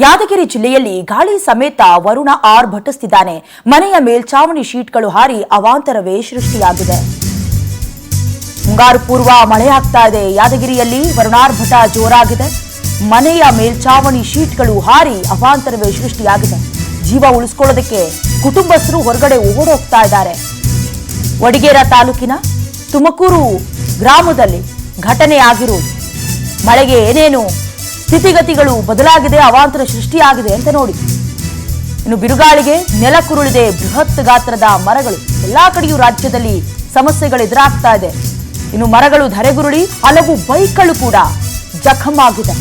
ಯಾದಗಿರಿ ಜಿಲ್ಲೆಯಲ್ಲಿ ಗಾಳಿ ಸಮೇತ ವರುಣ ಆರ್ಭಟಿಸುತ್ತಿದ್ದಾನೆ. ಮನೆಯ ಮೇಲ್ಛಾವಣಿ ಶೀಟ್ಗಳು ಹಾರಿ ಅವಾಂತರವೇ ಸೃಷ್ಟಿಯಾಗಿದೆ. ಮುಂಗಾರು ಪೂರ್ವ ಮಳೆಯಾಗ್ತಾ ಇದೆ. ಯಾದಗಿರಿಯಲ್ಲಿ ವರುಣಾರ್ಭಟ ಜೋರಾಗಿದೆ. ಮನೆಯ ಮೇಲ್ಛಾವಣಿ ಶೀಟ್ಗಳು ಹಾರಿ ಅವಾಂತರವೇ ಸೃಷ್ಟಿಯಾಗಿದೆ. ಜೀವ ಉಳಿಸಿಕೊಳ್ಳೋದಕ್ಕೆ ಕುಟುಂಬಸ್ಥರು ಹೊರಗಡೆ ಓಡೋಗ್ತಾ ಇದ್ದಾರೆ. ವಡಿಗೇರ ತಾಲೂಕಿನ ತುಮಕೂರು ಗ್ರಾಮದಲ್ಲಿ ಘಟನೆ ಆಗಿರುವುದು. ಮಳೆಗೆ ಏನೇನು ಸ್ಥಿತಿಗತಿಗಳು ಬದಲಾಗಿದೆ, ಅವಾಂತರ ಸೃಷ್ಟಿಯಾಗಿದೆ ಅಂತ ನೋಡಿ. ಇನ್ನು ಬಿರುಗಾಳಿಗೆ ನೆಲ ಕುರುಳಿದೆ. ಬೃಹತ್ ಗಾತ್ರದ ಮರಗಳು ಎಲ್ಲಾ ಕಡೆಯೂ ರಾಜ್ಯದಲ್ಲಿ ಸಮಸ್ಯೆಗಳು ಎದುರಾಗ್ತಾ ಇದೆ. ಇನ್ನು ಮರಗಳು ಧರೆಗುರುಳಿ ಹಲವು ಬೈಕ್ಗಳು ಕೂಡ ಜಖಂ ಆಗಿದೆ.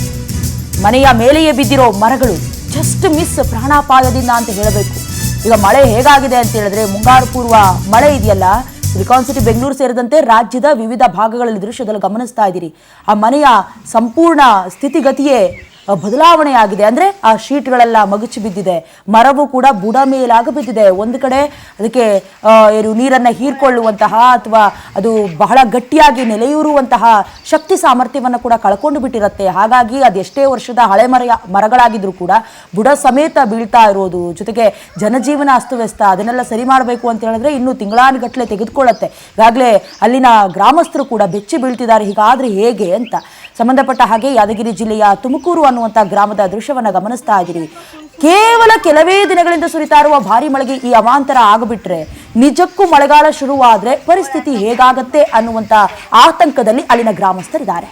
ಮನೆಯ ಮೇಲೆಯೇ ಬಿದ್ದಿರೋ ಮರಗಳು ಜಸ್ಟ್ ಮಿಸ್ ಪ್ರಾಣಾಪಾಯದಿಂದ ಅಂತ ಹೇಳಬೇಕು. ಈಗ ಮಳೆ ಹೇಗಾಗಿದೆ ಅಂತ ಹೇಳಿದ್ರೆ, ಮುಂಗಾರು ಪೂರ್ವ ಮಳೆ ಇದೆಯಲ್ಲ, ಸಿಲಿಕಾನ್ ಸಿಟಿ ಬೆಂಗಳೂರು ಸೇರಿದಂತೆ ರಾಜ್ಯದ ವಿವಿಧ ಭಾಗಗಳಲ್ಲಿ ದೃಶ್ಯದಲ್ಲಿ ಗಮನಿಸ್ತಾ ಇದ್ದೀರಿ. ಆ ಮನೆಯ ಸಂಪೂರ್ಣ ಸ್ಥಿತಿಗತಿಯೇ ಬದಲಾವಣೆಯಾಗಿದೆ. ಅಂದ್ರೆ ಆ ಶೀಟ್ಗಳೆಲ್ಲ ಮಗುಚಿ ಬಿದ್ದಿದೆ. ಮರವು ಕೂಡ ಬುಡ ಮೇಲಾಗ ಬಿದ್ದಿದೆ. ಒಂದು ಕಡೆ ಅದಕ್ಕೆ ನೀರನ್ನ ಹೀರ್ಕೊಳ್ಳುವಂತಹ ಅಥವಾ ಅದು ಬಹಳ ಗಟ್ಟಿಯಾಗಿ ನೆಲೆಯೂರುವಂತಹ ಶಕ್ತಿ ಸಾಮರ್ಥ್ಯವನ್ನು ಕೂಡ ಕಳ್ಕೊಂಡು ಬಿಟ್ಟಿರುತ್ತೆ. ಹಾಗಾಗಿ ಅದೆಷ್ಟೇ ವರ್ಷದ ಹಳೆ ಮರಗಳಾಗಿದ್ರು ಕೂಡ ಬುಡ ಸಮೇತ ಬೀಳ್ತಾ ಇರೋದು, ಜೊತೆಗೆ ಜನಜೀವನ ಅಸ್ತವ್ಯಸ್ತ, ಅದನ್ನೆಲ್ಲ ಸರಿ ಮಾಡಬೇಕು ಅಂತ ಹೇಳಿದ್ರೆ ಇನ್ನು ತಿಂಗಳಾನುಗಟ್ಟಲೆ ತೆಗೆದುಕೊಳ್ಳುತ್ತೆ. ಈಗಾಗಲೇ ಅಲ್ಲಿನ ಗ್ರಾಮಸ್ಥರು ಕೂಡ ಬೆಚ್ಚಿ ಬೀಳ್ತಿದ್ದಾರೆ. ಹೀಗಾದ್ರೆ ಹೇಗೆ ಅಂತ ಸಂಬಂಧಪಟ್ಟ ಹಾಗೆ ಯಾದಗಿರಿ ಜಿಲ್ಲೆಯ ತುಮಕೂರು ಅನ್ನುವಂಥ ಗ್ರಾಮದ ದೃಶ್ಯವನ್ನು ಗಮನಿಸ್ತಾ ಇದ್ದೀರಿ. ಕೇವಲ ಕೆಲವೇ ದಿನಗಳಿಂದ ಸುರಿತಾ ಇರುವ ಭಾರಿ ಮಳೆಗೆ ಈ ಅವಾಂತರ ಆಗಿಬಿಟ್ರೆ ನಿಜಕ್ಕೂ ಮಳೆಗಾಲ ಶುರುವಾದ್ರೆ ಪರಿಸ್ಥಿತಿ ಹೇಗಾಗತ್ತೆ ಅನ್ನುವಂಥ ಆತಂಕದಲ್ಲಿ ಅಲ್ಲಿನ ಗ್ರಾಮಸ್ಥರಿದ್ದಾರೆ.